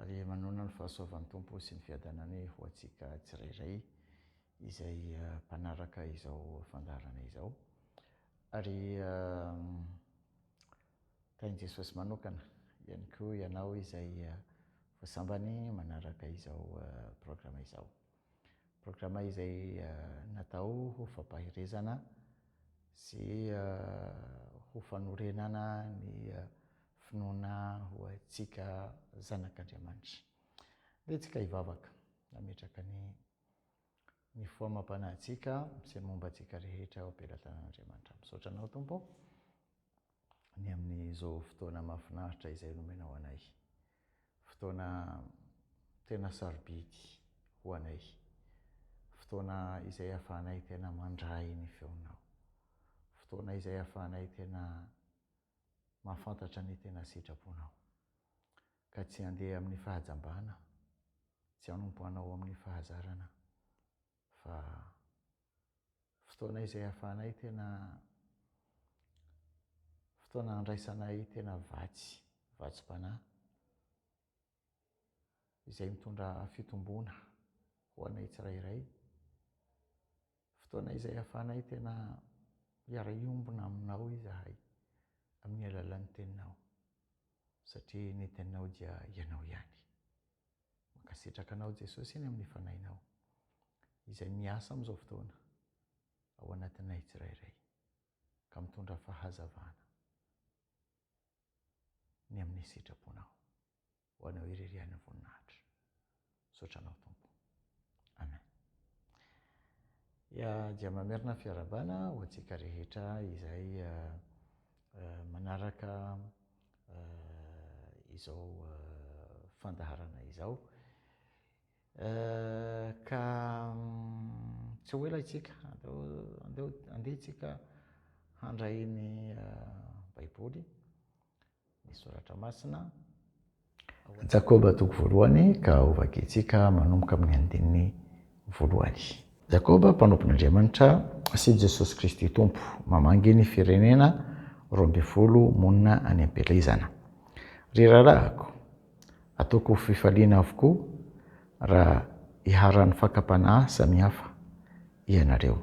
Ary manona ny fahasoavan'ny tompo sy ny fiadanany ho antsika tsirairay izay mpanaraka izao fandarana izao. Ary tain'i Jesosy manokana ihany koa ianao izay voasambany manaraka izao programa izao. Programa izay natao ho fampahirezana sy ho fanorenana ny finoana ho antsika zanak'Andriamanitra. Dia tsika hivavaka nametraka ny foamam-panahintsika sy ny momba antsika rehetra ao am-pelantanan'Andriamanitra. Misaotra anao Tompo ny amin'izao fotoana mahafinaritra izay nomenao anay. Fotoana tena sarobidy ho anay. Fotoana izay ahafahanay tena mandray ny feonao. Fotoana izay ahafahanay tena mahafantatra ny tena sitraponao. Ka tsy handeha amin'ny fahajambana, tsy hanompoanao amin'ny fahazarana, fa fotoana izay ahafahanay tena fotoana andraisanay tena vatsim-panahy izay mitondra fitombona ho anay tsirairay. Fotoana izay ahafahanay tena hiara-iombona aminao izahay amin'ny alalan'ny teninao, satria ny teninao dia ianao ihany. Mankasitraka anao Jesosy eny amin'ny fanahinao izay miasa amin'izao fotoana ao anatinay tsirairay, ka mitondra fahazavana ny amin'ny sitraponao ho anao irerian'ny voninahitra. Misaotra anao Tompo. Amen. Dia mamerina fiarabana ho antsika rehetra izay manaraka izao fandaharana izao. Ka tsy ho ela isika, andeha isika handray ny Baiboly, ny soratra masina. Jakoba toko voalohany ka ho vakiantsika manomboka amin'ny andininy voalohany. Jakoba mpanompon'Andriamanitra sy Jesosy Kristy Tompo, mamangy ny firenena 12 monina any am-pelezana. Ry rarahako, ataoko fifaliana avokoa raha iharan'ny fakapanahy samihafa ianareo,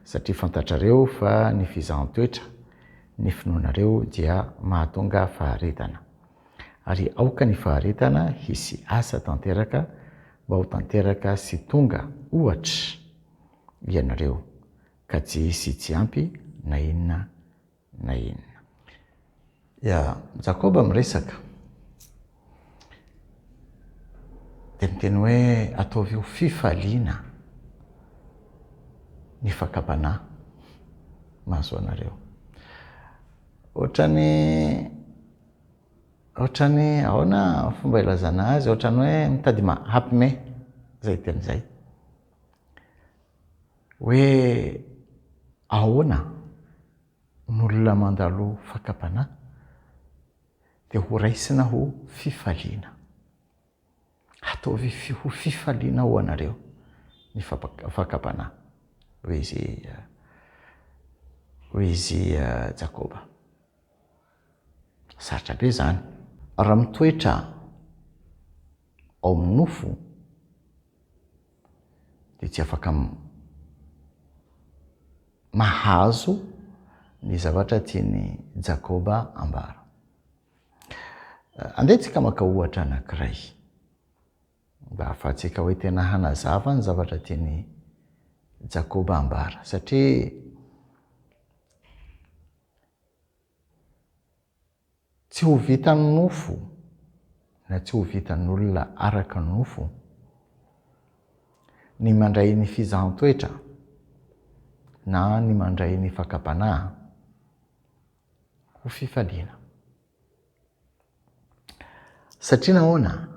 satria fantatrareo fa ny fizahan-toetra ny finoanareo dia mahatonga faharetana. Ary aoka ny faharetana hisy asa tanteraka mba ho tanteraka sy tonga ohatra ianareo, ka tsy hisy tsy ampy na inona na inona. Jakoba miresaka dia miteny hoe ataovy ho fifaliana ny fakapanahy mahazo anareo. Ohatrany ahoana fomba ilazana azy, ohatrany hoe mitady hampime zay teny zay. Hoe ahoana n'olona mandalo fakapanahy dia ho raisina ho fifaliana. Ataovy ho fifaliana ho anareo ny fakapanahy. Hoy izy Jakoba. Sarotra be zany. Raha mitoetra ao amin'ny nofo dia tsy afaka mahazo ny zavatra tiany Jakoba ambara. Andehantsika maka ohatra anankiray mba ahafahantsika hoe tena hanazava ny zavatra tiany Jakoba ambara, satria tsy ho vitan'ny nofo na tsy ho vitan'ny olona araka ny nofo ny mandray ny fizahan-toetra na ny mandray ny fakapanahy ho fifaliana. Satria nahoana?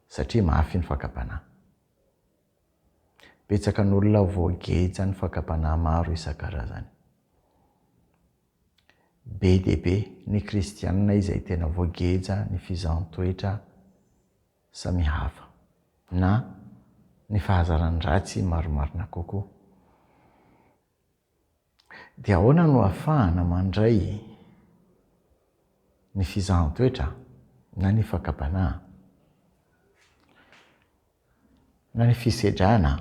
Satria mafy ny fakapanahy. Betsaka n'olona voageja ny fakapanahy maro isan-karazany. Be dia be ny kristianina izay tena voageja ny fizahan-toetra samihafa na ny fahazaran'ny ratsy maromarina kokoa. Dia ahoana no ahafahana mandray ny fizahan-toetra na ny fakapanahy na ny fisedrana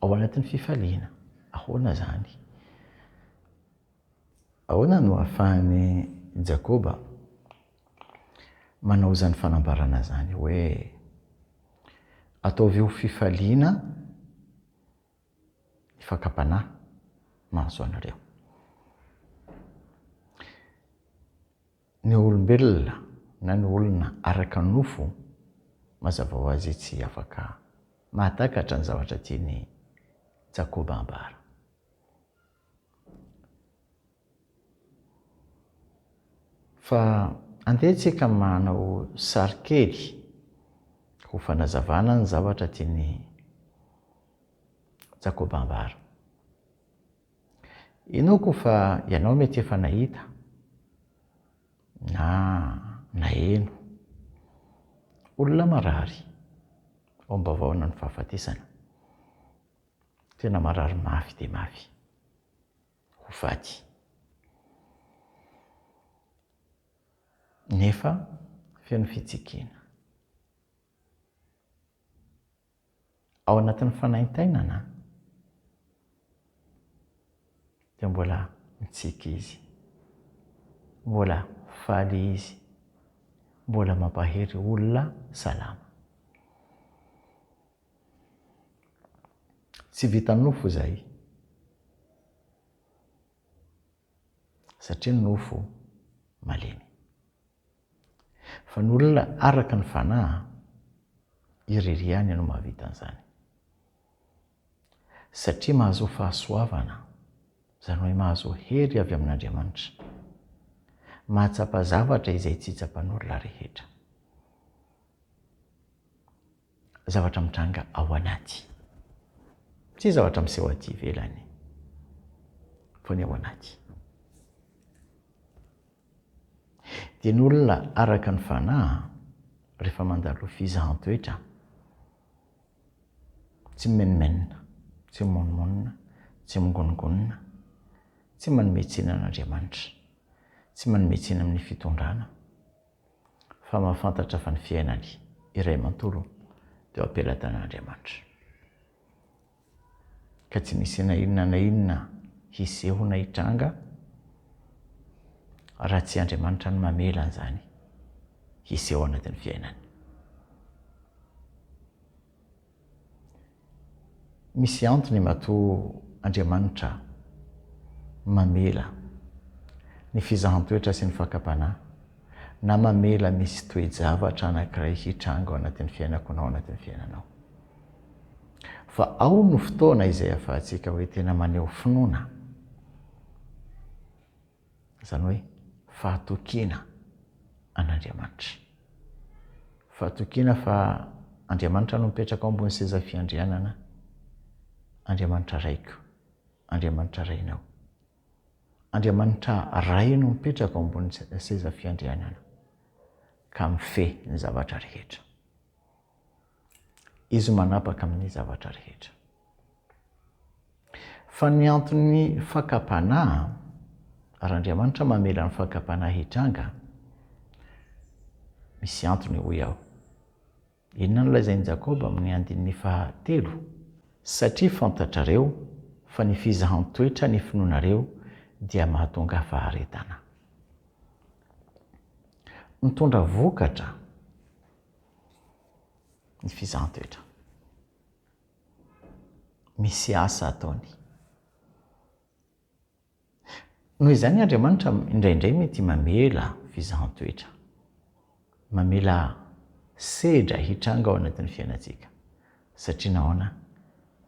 ao anatin'ny fifaliana. Ahoana zany? Ahoana no ahafahany Jakoba manao zany fanambarana zany hoe ataovy ho fifaliana ny fakapanahy mahazo anareo. Ny olombelona na ny olona araka nofo mazava ho azy tsy afaka mahatakatra ny zavatra tiany Jakoba ambara. Fa andehetsika manao sary kely ho fanazavana ny zavatra tiany Jakoba ambara. Inoko fa ianao mety efa nahita na naheno olona marary ao am-bavaona ny fahafatesana, tena marary mafy dia mafy, ho faty. Nefa feno fitsikina. Ao anatin'ny fanaintainana dia mbola mitsiky izy, mbola faly izy, mbola mampahery olona salama. Tsy vita nofo zay, satria nofo malemy. Fa ny olona araka ny fanahy irery ihany no mahavita an'izany. Satria mahazo fahasoavana, izany hoe mahazo hery avy amin'Andriamanitra, mahatsapa zavatra izay tsy tsapan'olona rehetra. Zavatra mitranga ao anaty, tsy zavatra miseho aty ivelany, fa ny ao anaty. Dia ny olona araka ny fanahy rehefa mandalo fizahan-toetra, tsy menomenona, tsy monimonina, tsy mingonongonina, tsy manome tsiny an'Andriamanitra, tsy manome tsiny amin'ny fitondrana, fa mahafantatra fa ny fiainany iray manontolo dia ampelantan'Andriamanitra. Ka tsy misy na inona hiseho na hitranga raha tsy Andriamanitra no mamela an'izany hiseho anatin'ny fiainany. Misy antony matoa Andriamanitra mamela ny fizahan-toetra sy ny fakapanahy, na mamela misy toe-javatra anankiray hitranga ao anatin'ny fiainako na ao anatin'ny fiainanao. Fa ao no fotoana izay ahafahantsika hoe tena maneho finoana, izany hoe fahatokiana an'Andriamanitra. Fahatokiana fa Andriamanitra no mipetraka ao ambony seza fiandrianana, Andriamanitra raiko, Andriamanitra rainao. Andriamanitra ray no mipetraka ao ambony seza fiandrianana ka mifehy ny zavatra rehetra. Izy manapaka amin'ny zavatra rehetra. Fa ny antony fakapanahy, raha Andriamanitra mamela ny fakapanahy hitranga, misy antony hoy aho. Inona no lazain'i Jakoba amin'ny andininy 3? Satria fantatrareo fa ny fizahan-toetra ny finoanareo dia mahatonga faharetana. Mitondra vokatra ny fizahan-toetra. Misy asa ataony. Noho izany Andriamanitra indraindray mety mamela fizahan-toetra, mamela sedra hitranga ao anatin'ny fiainantsika, satria nahoana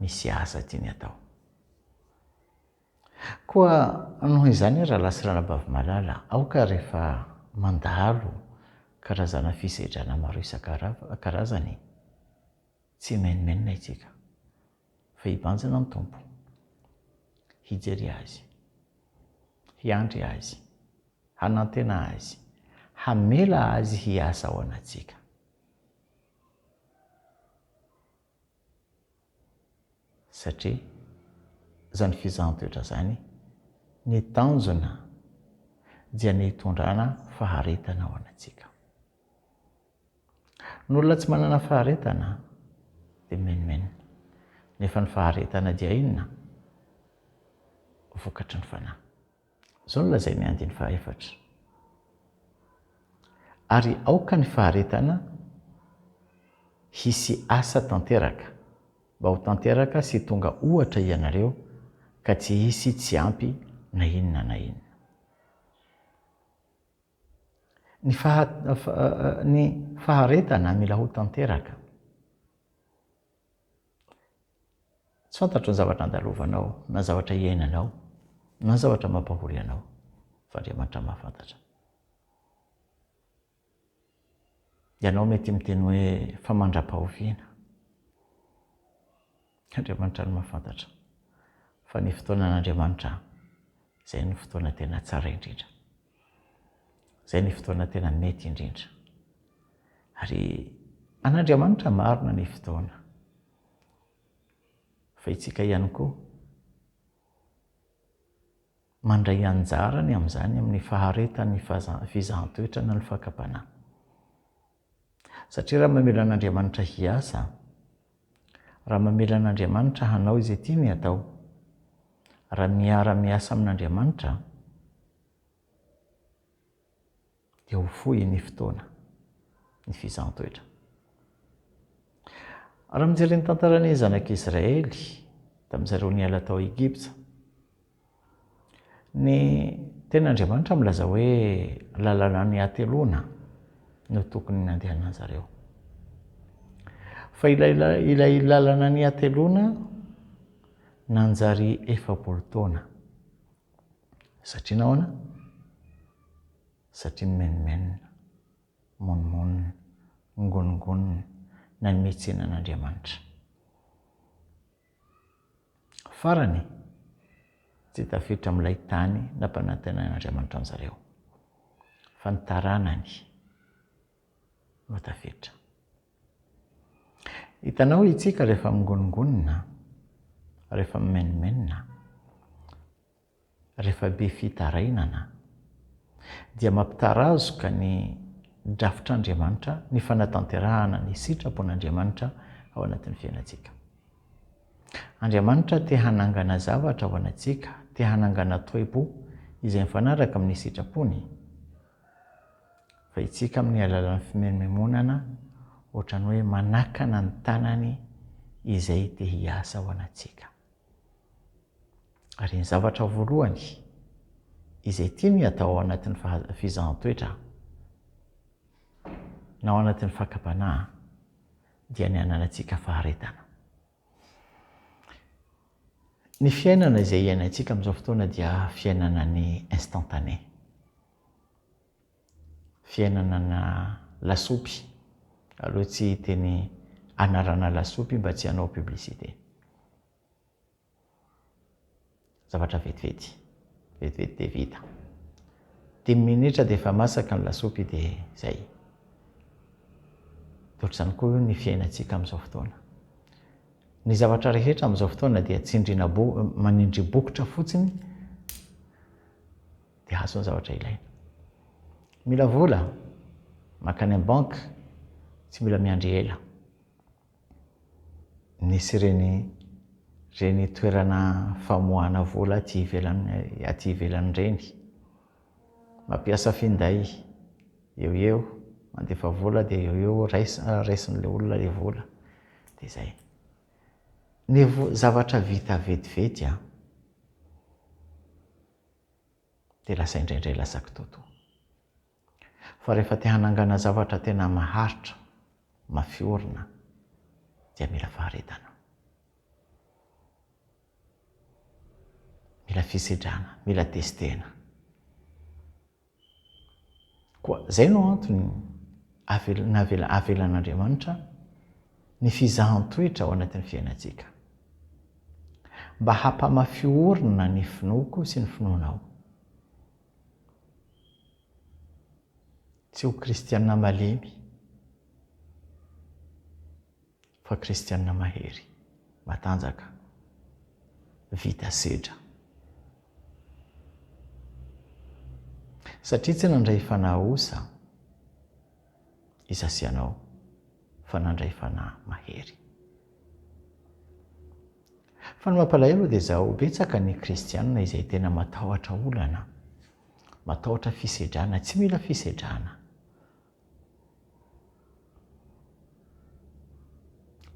misy asa tiany atao. Koa noho izany raha lasy ranabavy malala, aoka rehefa mandalo karazana fisedrana maro isan-karazany, tsy menomenona itsika, fa hibanjina ny Tompo, hijery azy, hiandry azy, hanantena azy, hamela azy hiasa ao anatsika. Satria zany fizahan-toetra zany ny tanjona dia ny hitondrana faharetana ao anatsika. Ny olona tsy manana faharetana dia menimenina, nefa ny faharetana dia inona? Vokatry ny fanahy. Izao no lazay ny andiny fahaefatra. Ary aoka ny faharetana hisy asa tanteraka, mba ho tanteraka sy tonga ohatra ianareo ka tsy hisy tsy ampy na inona na inona. Ny faharetana mila ho tanteraka. Tsy fantatro ny zavatra andalovanao, na zavatra iainanao, na zavatra mampahory anao, fa Andriamanitra mahafantatra. Ianao mety miteny hoe fa mandram-pahoviana. Andriamanitra no mahafantatra. Fa ny fotoanan'Andriamanitra, izay ny fotoana tena tsara indrindra. Izay ny fotoana tena mety indrindra. Ary an'Andriamanitra marina ny fotoana. Fa itsika ihany koa mandray anjarany amin'izany amin'ny faharetany fizahan-toetra na ny fakapanahy. Satria raha mamela an'Andriamanitra hiasa, raha mamela an'Andriamanitra hanao izay tiany atao, raha miara-miasa amin'Andriamanitra, dia ho fohy ny fotoana, ny fizahan-toetra. Raha mijery ny tantaran'ny zanak'Israely tamin'izareo niala tao Egipta, ny ten'Andriamanitra milaza hoe lalana ny ateloana no tokony nandehanana zareo. Fa ilay lalana ny ateloana nanjary 40 taona. Satria nahoana? Satria menimenina, monimonina, ngonongonina na ny mihetsenan'Andriamanitra. Farany tsy tafiditra amin'ilay tany nampanantenan'Andriamanitra an'zareo, fa ny taranany no tafiditra. Hitanao itsika rehefa mingonongonina, rehefa mimenimenina, rehefa be fitarainana, dia mampitarazoka ny drafitr'Andriamanitra, ny fanatanterahana ny sitrapon'Andriamanitra ao anatin'ny fiainantsika. Andriamanitra te hanangana zavatra ao anatsika, te hanangana toepo izay mifanaraka amin'ny sitrapony. Fa itsika amin'ny alalan'ny fimemonana ohatrany hoe manakana ny tanany izay te hiasa ao anatsika. Ary ny zavatra voalohany izay tiany atao ao anatin'ny fizahan-toetra na ao anatin'ny fakapanahy dia ny ananantsika faharetana. Ny fiainana izay iainantsika amin'izao fotoana dia fiainana ny instantané. Fiainana na lasopy. Aloha tsy teny anarana lasopy mba tsy hanao publicité. Zavatra vetivety. Vetivety dia vita. 10 minitra dia efa masaka ny lasopy dia izay. Ohatr'izany koa ny fiainantsika amin'izao fotoana. Ny zavatra rehetra amin'izao fotoana dia tsindriana manindry bokotra fotsiny dia azo ny zavatra ilaina. Mila vola, makany amin'ny banka, tsy mila miandry ela. Nisy reny toerana famoahana vola aty ivelany reny. Mampiasa finday, eo mandefa vola dia eo raisin'ilay olona ilay vola. Dia izay. Ny zavatra vita vetivety dia lasa indraindray lasa kitoto. Fa rehefa te hanangana zavatra tena maharitra, mafiorina, dia mila faharetana. Mila fisidrana, mila testena. Izay no antony avelan'Andriamanitra ny fizahan-toetra ao anatin'ny fiainantsika. Mba hampamafiorina ny finoko sy ny finoanao. Tsy ho kristianina malemy, fa kristianina mahery, matanjaka, vita sedra. Satria tsy nandray fanahy osa iza sy anao, fa nandray fanahy mahery. Fa ny mampalahelo dia izao betsaka ny kristianina izay tena matahotra olana, matahotra fisedrana, tsy mila fisedrana.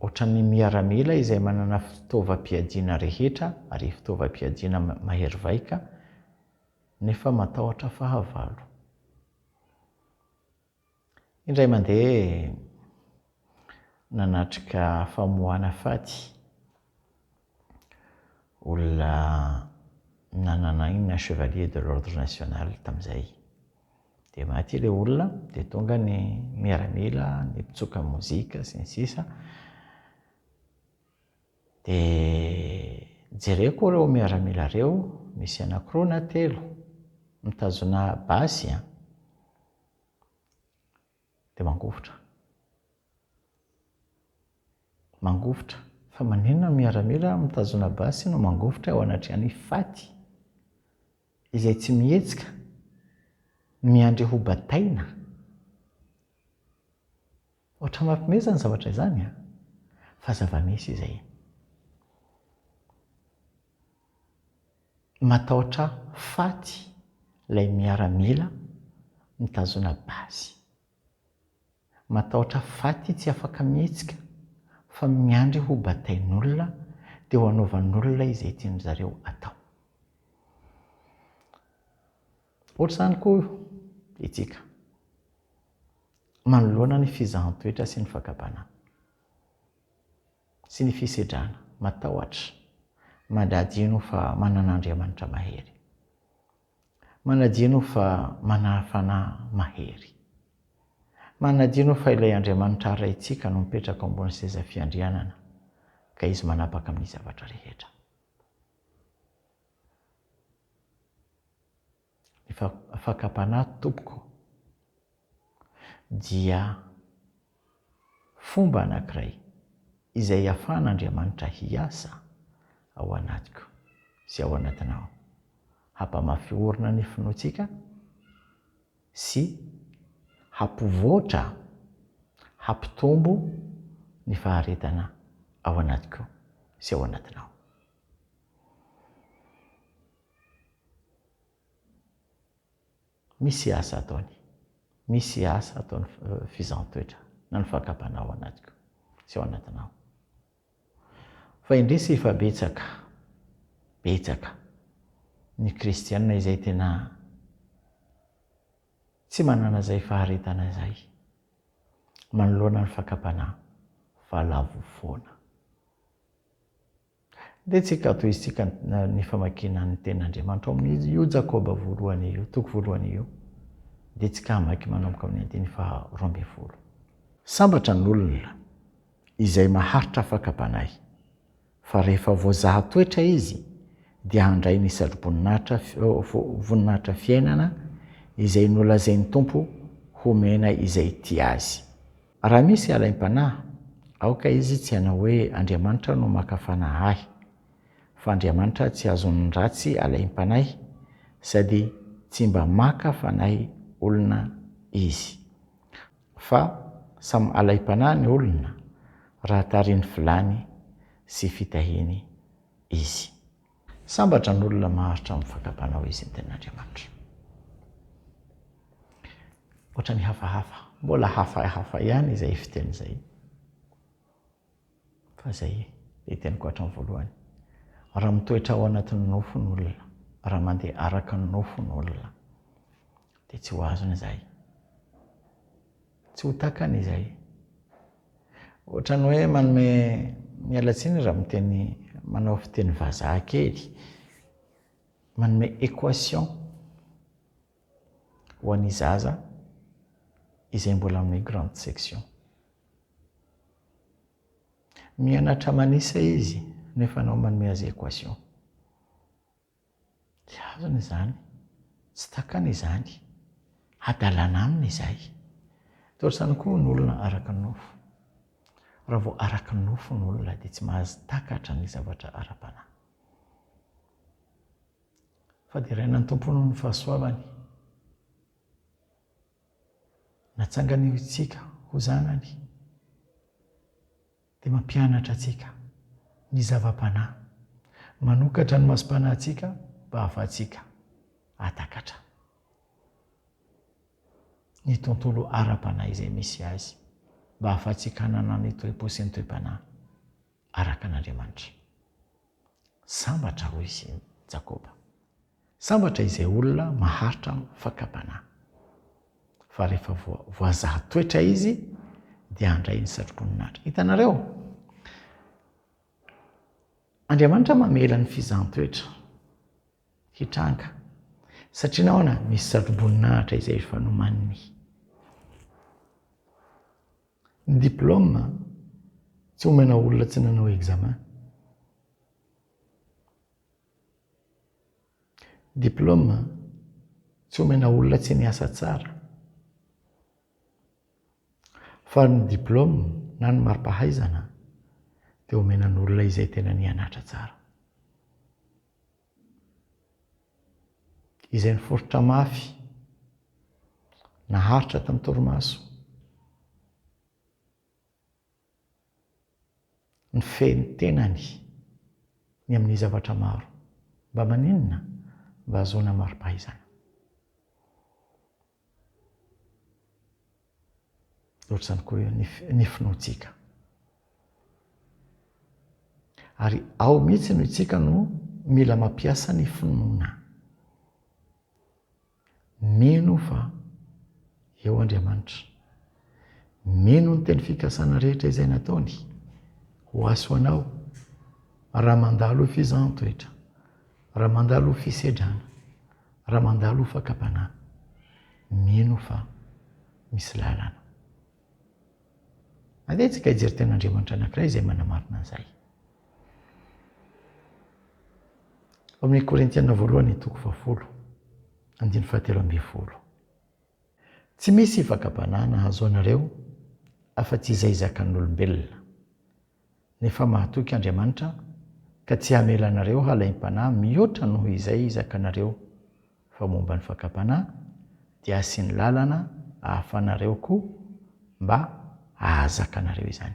Ohatran'ny miaramila izay manana fitaovam-piadiana rehetra ary fitaovam-piadiana mahery vaika nefa matahotra fahavalo. Indray mandeha nanatrika famohana faty olona nananaina chevalier de l'ordre national tamin'izay. Dia maty ilay olona, dia tonga ny miaramila, ny mpitsoka mozika sy ny sisa. Dia jereko ireo miaramila ireo, misy anankiroa na telo mitazona basy dia mangofotra. Fa maninona miaramila mitazona basy no mangofotra ao anatrehany faty izay tsy mihetsika, miandry ho bataina. Ohatra mampimeza ny zavatra izany fa zava-misy izay. Matahotra faty ilay miaramila mitazona basy. Matahotra faty tsy afaka mihetsika fa miandry ho batain'olona dia ho anaovan'olona izay tiany zareo atao. Ohatra izany koa itsika manoloana ny fizahan-toetra sy ny fakabana sy ny fisedrana, matahotra, manadino fa manana Andriamanitra mahery, manadino fa manana fanahy mahery, manadino fa ilay Andriamanitra araintsika no mipetraka ambony seza fiandrianana ka izy manapaka amin'ny zavatra rehetra. Ny fakapana tompoko dia fomba anankiray izay ahafahan'Andriamanitra hiasa ao anatiko sy ao anatinao, hampamafy orina ny finoantsika sy hampivoatra, hampitombo ny faharetana ao anatiko sy ao anatinao. Misy asa ataony fizahan-toetra na ny fakapana ao anatiko sy ao anatinao. Fa indrisy efa betsaka ny kristianina izay tena tsy manana izay faharetana izay, manoloana ny fakapana fa lavo foana. Dia tsika toy isika ny famakiana ny tenin'Andriamanitra ao amin'ny io Jakoba voalohany io, toko voalohany io, dia tsika hamaky manomboka amin'ny 12. Sambatra ny olona izay maharitra fakapanahy, fa rehefa voazaha toetra izy dia handray ny voninahitra fiainana izay nolazain'ny Tompo homena izay tia azy. Raha misy alaim-panahy, aoka izy tsy hanao hoe Andriamanitra no maka fanahy ahy, fa Andriamanitra tsy azon'ny ratsy alaim-panahy sady tsy mba maka fanahy olona izy, fa samy alaim-panahy ny olona raha tariny vilany sy fitahiny izy. Sambatra ny olona maharitra amin'ny fakapanao izy ny tenin'Andriamanitra. Ohatra ny hafahafa, mbola hafahafa ihany izay fiteny izay. Fa izay teniko hatramin'ny voalohany. Raha mitoetra ao anatin'ny nofo ny olona, raha mandeha araka ny nofo ny olona, dia tsy ho azony izay, tsy ho takany izay. Ohatra ny hoe manome mialatsiny raha manao fiteny vazaha kely, manome équation ho an'ny zaza izay mbola amin'ny grande section. Mianatra manisa izy nefa anao manome azy équation. Tsy azony izany, tsy takany izany, adalana aminy izay. Totr'izany koa ny olona araka ny nofo. Raha vao araka ny nofo ny olona dia tsy mahazo takatra ny zavatra ara-panahy. Fa dia raina ny Tompo noho ny fahasoavany, natsangany itsika ho zanany, dia mampianatra atsika ny zava-panahy, manokatra ny masom-panahintsika mba hahafahantsika atakatra ny tontolo ara-panahy izay misy azy, mba hahafahantsika hanana ny toe-po sy ny toe-panahy araka an'Andriamanitra. Sambatra hoy izy Jakoba, sambatra izay olona maharitra fakapanahy, fa rehefa voazaha toetra izy dia handray ny satroboninahitra. Hitanareo, Andriamanitra mamela ny fizahan-toetra hitranga satria nahoana misy satroboninahitra izay efa nomaniny. Ny diplôma tsy omena olona tsy nanao examen. Diplôma tsy omena olona tsy niasa tsara. Fa ny diplôma na ny mari-pahaizana dia omena ny olona izay tena nianatra tsara, izay niforitra mafy, naharitra tamin'ny torimaso, ny feny tenany ny amin'ny zavatra maro, mba maninona? Mba hahazoana mari-pahaizana. Ohatr'izany koa ny finoantsika. Ary ao mihitsy no itsika no mila mampiasa ny finoana. Mino fa eo Andriamanitra, mino ny teny fikasana rehetra izay nataony ho aso anao raha mandalo ho fizahan-toetra, raha mandalo ho fisedrana, raha mandalo ho fakapanahy. Mino fa misy lalana. Andeha tsika hijery ten'Andriamanitra anankiray izay manamarina an'izay. Amin'ny Korintiana voalohany toko 10, andiny 17. Tsy misy fakapanahy nahazo anareo afa-tsy izay zakan'olombelona. Nefa mahatoky Andriamanitra ka tsy hamela anareo halaim-panahy mihoatra noho izay zakanareo, fa momba ny fakapanahy dia asiany lalana ahafanareo koa mba ahazaka anareo izany.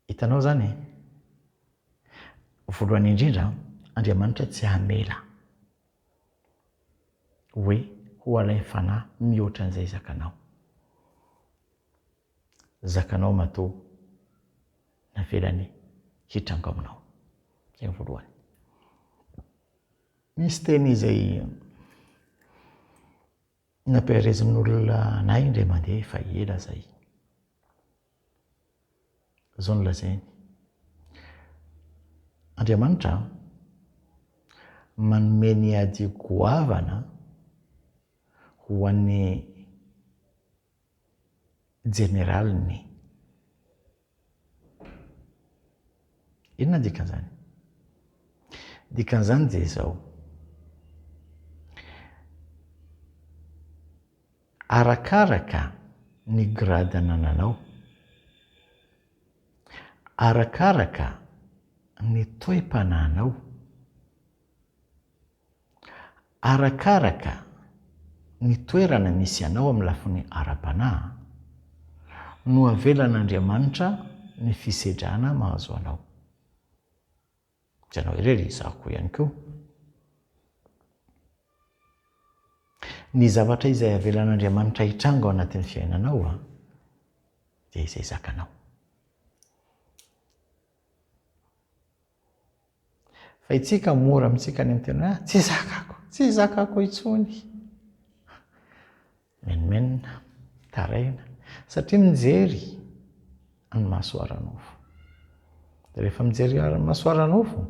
Hitanao zany, voalohany indrindra, Andriamanitra tsy hamela hoe ho alaim-fanahy mihoatra an'izay zakanao. Zakanao matoa navelany hitranga aminao. Izay voalohany. Misy teny izay nampiarezin'olona anay indray mandeha efa ela zay. Izao no lazainy. Andriamanitra manome ny ady goavana ho an'ny jeneraliny. Inona dikan'izany? Dikan'izany dia izao: arakaraka ny grade nananao, arakaraka ny toe-panahinao, arakaraka ny toerana misy anao amin'ny lafiny ara-panahy, no avelan'Andriamanitra ny fisedrana mahazo anao. Janao irery izahako ihany koa. Ny zavatra izay avelan'Andriamanitra hitranga ao anatin'ny fiainanao dia izay zakanao. Fa itsika mora amintsika any amin'ny tena tsy zakako intsony. Menomenina, taraina, satria mijery ny masoaran'ofo. Dia rehefa mijery ny masoaran'ofo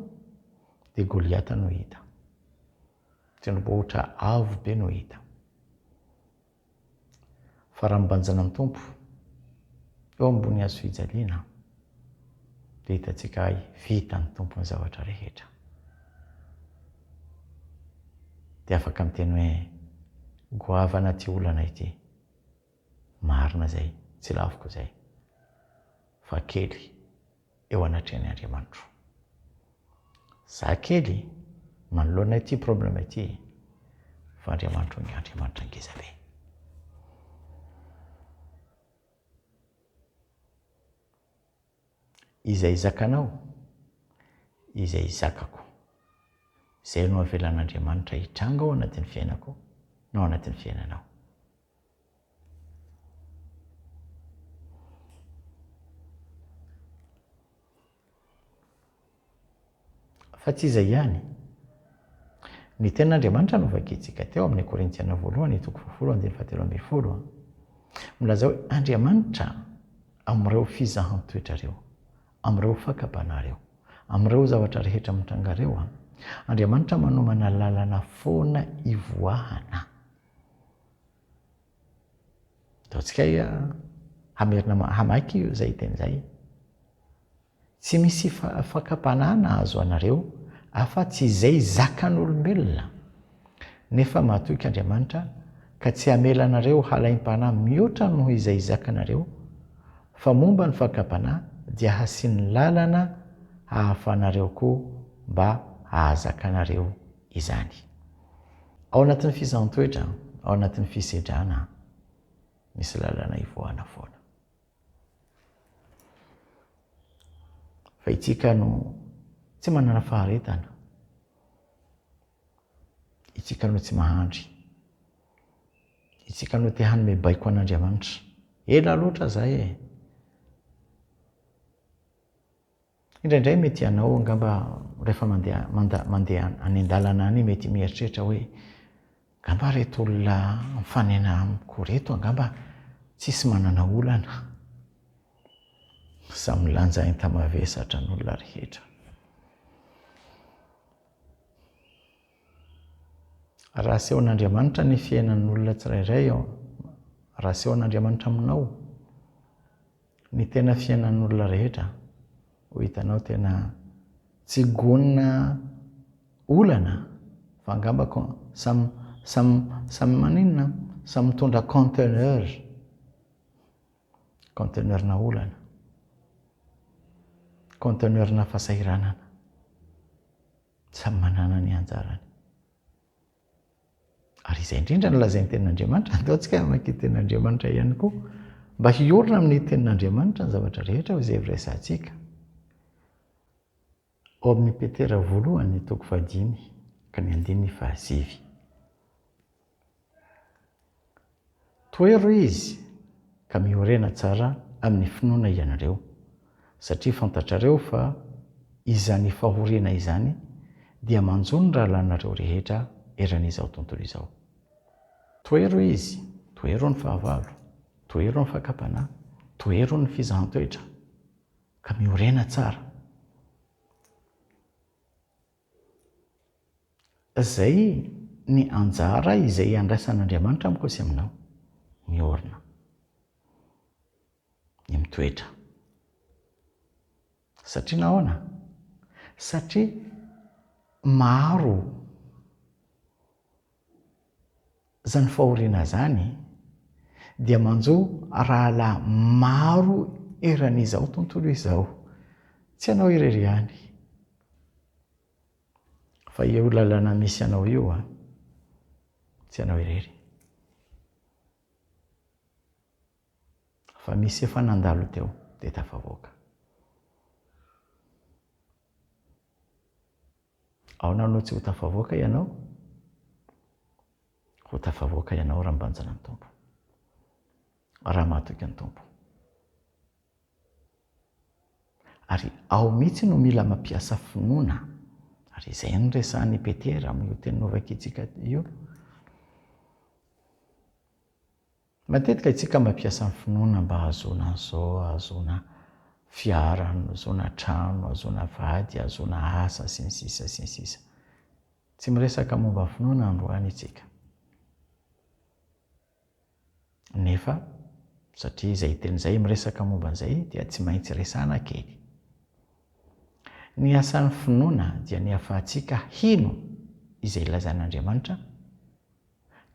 dia Goliata no hita. Tendrombohitra avo be no hita. Fa raha mibanjana amin'ny Tompo eo ambony hazo fijaliana dia hitantsika ay vita ny Tompo ny zavatra rehetra. Dia afaka miteny hoe goavana ty olana ity. Marina zay, tsy laviko zay, fa kely eo anatrehany Andriamanitra. Za kely manoloana ity problema ity, fa Andriamanitra ny Andriamanitra ngeza be. izay zakanao, izay zakako. Izay no avelan'Andriamanitra hitranga ao anatin'ny fiainako no ao anatin'ny fiainanao. Fa tsy izay ihany. Ny tenin'Andriamanitra no vakintsika teo amin'ny Korintiana 1:17-20. Milaza hoe Andriamanitra amin'ireo fizahan-toetrareo, amin'ireo fakabanaareo, amin'ireo zavatra rehetra mitrangareo, Andriamanitra manomana lalana foana ivoahana. Ataontsika hamerina hamaky izay teny izay. Tsy misy fakapanana azo anareo afa-tsy izay zakan'olombelona. Nefa mahatoky Andriamanitra ka tsy hamela anareo halaim-panahy mihoatra noho izay zakanareo, fa momba ny fakapanahy dia hasiany lalana hahafahanareo koa mba hahazakanareo izany. Ao anatin'ny fizahan-toetra, ao anatin'ny fisedrana, misy lalana ivoahana foana. Fa itsika no tsy manana faharetana, itsika no tsy mahandry, itsika no te hanome baiko an'Andriamanitra. Ela loatra zahay Indraindray mety ianao angamba rehefa mandeha any an-dalana any mety mieritreritra hoe angamba reto olona mifanena amiko reto angamba tsisy manana olana. Samy lanja enta-mavesatra n'olona rehetra. Raha asehon'Andriamanitra ny fiainan'olona tsirairay, raha asehon'Andriamanitra aminao ny tena fiainan'olona rehetra, ho hitanao tena tsy gonina olana fa angamba samy maninona, samy mitondra conteneurna olana, conteneurna fahasahiranana, samy manana ny anjarany. Ary izay indrindra no lazain'ny tenin'Andriamanitra. Ataontsika hamaky tenin'Andriamanitra ihany koa mba hiorina amin'ny tenin'Andriamanitra ny zavatra rehetra izay resahantsika. Ao amin'ny Petera 1:5-9. Toero izy ka miorena tsara amin'ny finoana ianareo, satria fantatrareo fa izany fahoriana izany dia manjo ny rahalanareo rehetra eran'izao tontolo izao. Toero izy, toero ny fahavalo, toero ny fakapanahy, toero ny fizahan-toetra, ka miorena tsara. Zay ny anjara izay andraisan'Andriamanitra amiko sy aminao, miorina, ny mitoetra. Satria nahoana? Satria maro zany fahoriana zany dia manjo rahalahy maro eran'izao tontolo izao. Tsy anao irery ihany, fa io lalana misy anao io, tsy anao irery. Fa misy efa nandalo teo dia tafavoaka. Ao nanao tsy ho tafavoaka ianao, ho tafavoaka ianao raha mbanjana ny Tompo, raha mahatoky ny Tompo. Ary ao mihitsy no mila mampiasa finoana. Ary izay ny resahan'ny Petera amin'io teny novakitsika io. Matetika itsika mampiasa ny finoana mba hahazoana an'izao, hahazoana fiara, hahazoana trano, hahazoana vady, hahazoana asa sy ny sisa sy ny sisa. Tsy miresaka momba ny finoana androany itsika. Nefa satria izay teny izay miresaka momba an'izay dia tsy maintsy resahana kely. Ny asan'ny finoana dia ny ahafahantsika hino izay ilazan'Andriamanitra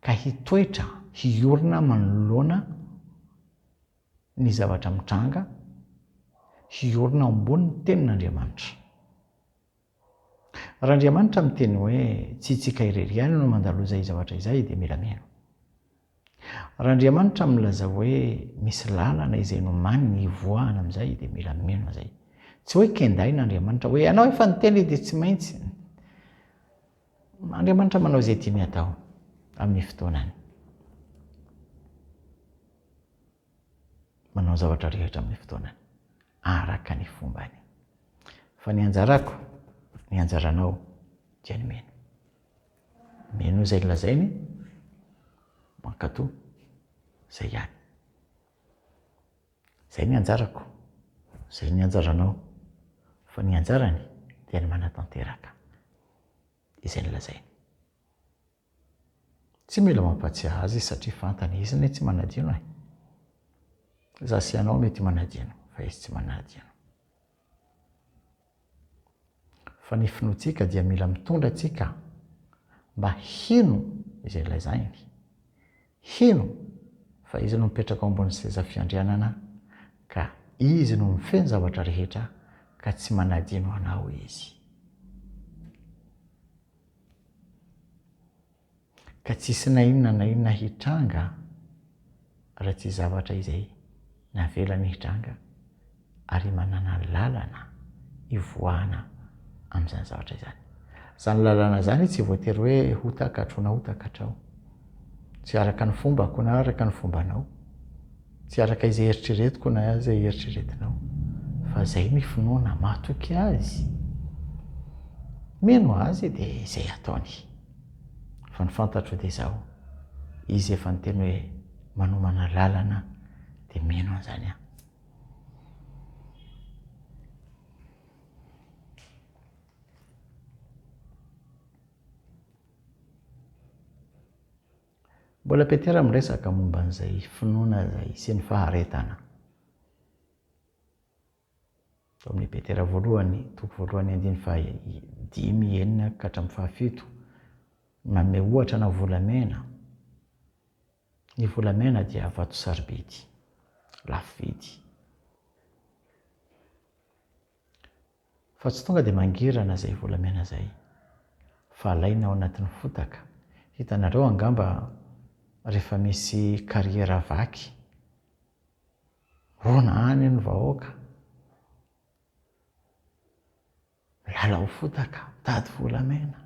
ka hitoetra, hiorina manoloana ny zavatra mitranga, hiorina ambony ny tenin'Andriamanitra. Raha Andriamanitra miteny hoe tsy itsika irery ihany no mandaloza zavatra izay dia mila mino. Raha Andriamanitra milaza hoe misy lalana izay nomany ny ivoahana amin'izay dia mila mino izay. tsy hoe kendain'Andriamanitra hoe ianao efa niteny dia tsy maintsy. Andriamanitra manao izay tiany atao amin'ny fotoanany. Manao zavatra rehetra amin'ny fotoanany araka ny fombany. Fa ny anjarako, ny anjaranao dia ny meno. Meno izay lazainy mankatoa izay ihany. Izay ny anjarako, izay ny anjaranao. Fa ny anjarany dia ny manatanteraka izay lazainy. Tsy mila mampatsiahy azy satria fantany izy ny tsy manadino. Za sy ianao mety manadino, fa izy tsy manadino. Fa ny finoantsika dia mila mitondra antsika mba hino izay lazainy. Hino fa izy no mipetraka ambony seza fiandrianana ka izy no mifeny zavatra rehetra ka tsy manadino anao izy. Ka tsisy na inona hitranga raha tsy zavatra izay navelany hitranga ary manana lalana ivoahana amin'izany zavatra izany. Izany lalana izany tsy voatery hoe ho takatro na ho takatrao. Tsy araka ny fombako na araka ny fombanao. Tsy araka izay eritreretiko na izay eritreretinao. Fa izay ny finoana mahatoky azy. Meno azy dia izay ataony. Fa ny fantatro dia izao. Izy efa niteny hoe manomana lalana dia meno an'izany aho. Mbola Petera miresaka momba an'izay finoana izay sy ny faharetana. Amin'ny Petera voalohany, toko voalohany 5:5-7 manome ohatra na volamena. Ny volamena dia vato sarobidy, lafo vidy. Fa tsy tonga dia mangirana izay volamena izay, fa alaina ao anatin'ny fotaka. Hitanareo angamba rehefa misy kariera vaky, hoana any ny vahoaka, lala ho fotaka, tady volamena.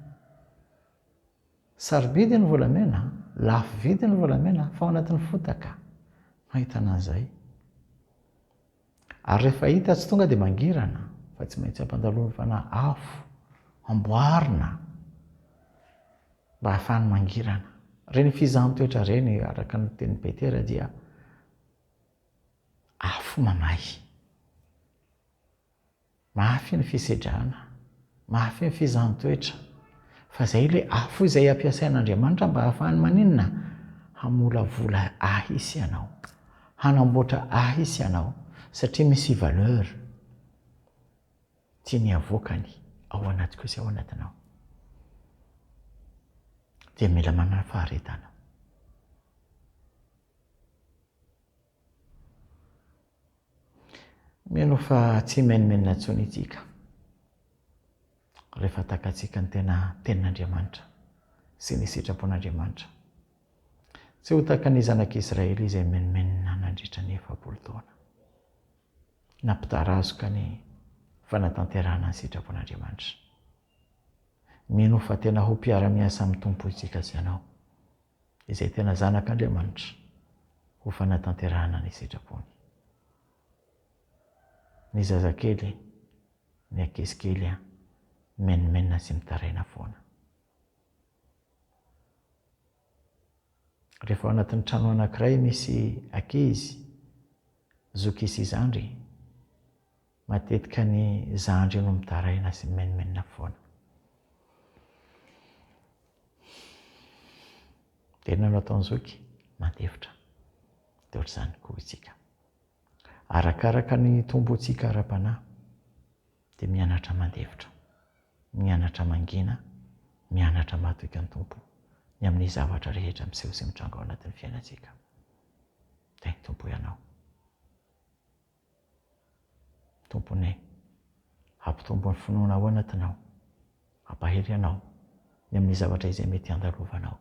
Sarobidy ny volamena, lafo vidy ny volamena, fa ao anatin'ny fotaka. Mahitana an'izay. Ary rehefa hita tsy tonga dia mangirana, fa tsy maintsy ampandalovana afo, amboarina mba hahafahany mangirana. Reny fizahan-toetra reny araka ny tenin'i Petera dia afo mamay. Mafy ny fisedrana, mafy ny fizahan-toetra. Fa izay ilay afo izay ampiasain'Andriamanitra mba hahafahany maninona? Hamolavola ahisy ianao, hanamboatra ahisy ianao, satria misy valeur tiany avoakany ao anatiko sy ao anatinao. Dia mila manana faharetana. Meno fa tsy menimenina intsony itsika rehefa takatsika ny tenin'Andriamanitra sy ny sitrapon'Andriamanitra. Tsy ho taka ny zanak'Israely izay menimenina nandritra ny 7 taona. Nampitarazoka ny fanatanterahana ny sitrapon'Andriamanitra. Mino fa tena ho mpiara-miasa amin'ny tompo itsika sy ianao, izay tena zanak'Andriamanitra, ho fanatanterahana ny sitrapony. Ny zazakely, ny ankizikely menimenina sy mitaraina foana. Rehefa ao anatin'ny trano anankiray misy ankizy, zoky sy zandry, matetika ny zandry no mitaraina sy menimenina foana. Dia nanao taon'ny zoky mandefitra. Dia ohatr'izany koa itsika. Arakaraka ny tombontsika ara-panahy dia mianatra mandefitra, mianatra mangina, mianatra mahatoky ny tompo ny amin'ny zavatra rehetra miseho sy mitranga ao anatin'ny fiainantsika. Dia ny tompo ianao. Tomponay, hampitombo ny finoana ao anatinao, hampahery anao ny amin'ny zavatra izay mety handalovanao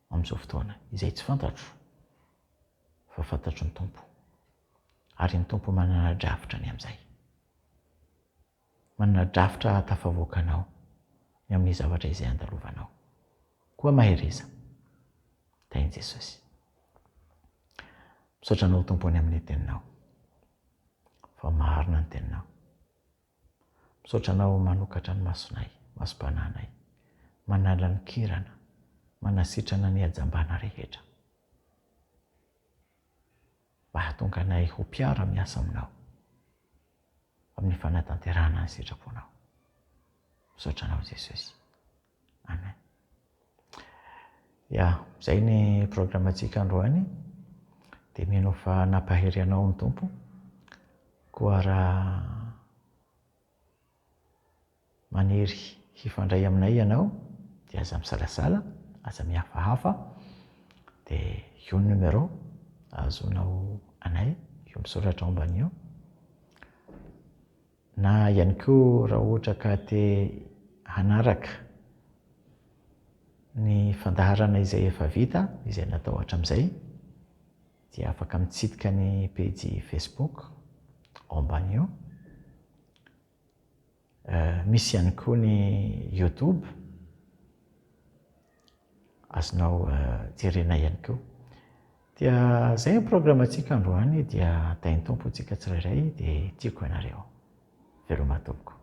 amin'izao fotoana izay tsy fantatro, fa fantatro ny tompo. Ary ny tompo manana drafitra ny amin'izay. manana drafitra tafavoakanao ny amin'ny zavatra izay andalovanao. Koa mahiriza. Tainy Jesosy. Misaotra anao tompony amin'ny teninao. Fa marina ny teninao. Misaotra anao manokatra ny masonay, masom-pananay, manala ny kirana, manasitrana ny hajambana rehetra. Mba hahatonga anay ho mpiara miasa aminao amin'ny fanatanterahana ny sitraponao. Misaotra anao Jesosy. Amen. Izay ny programantsika androany. Dia mino fa nampahery anao ny tompo. Koa raha maniry hifandray aminay ianao, dia aza misalasala, aza mihafahafa. Dia io ny numéro azonao anay, io misoratra ao ambany eo. Na ihany koa raha ohatra ka te hanaraka ny fandaharana izay efa vita, izay natao hatramin'izay, dia afaka mitsidika ny page Facebook ao ambany eo. Misy ihany koa ny YouTube, azonao jerena ihany koa. Dia izay ny programantsika androany, dia tainy tompo tsika tsirairay dia tiako ianareo. Veloma tompoko.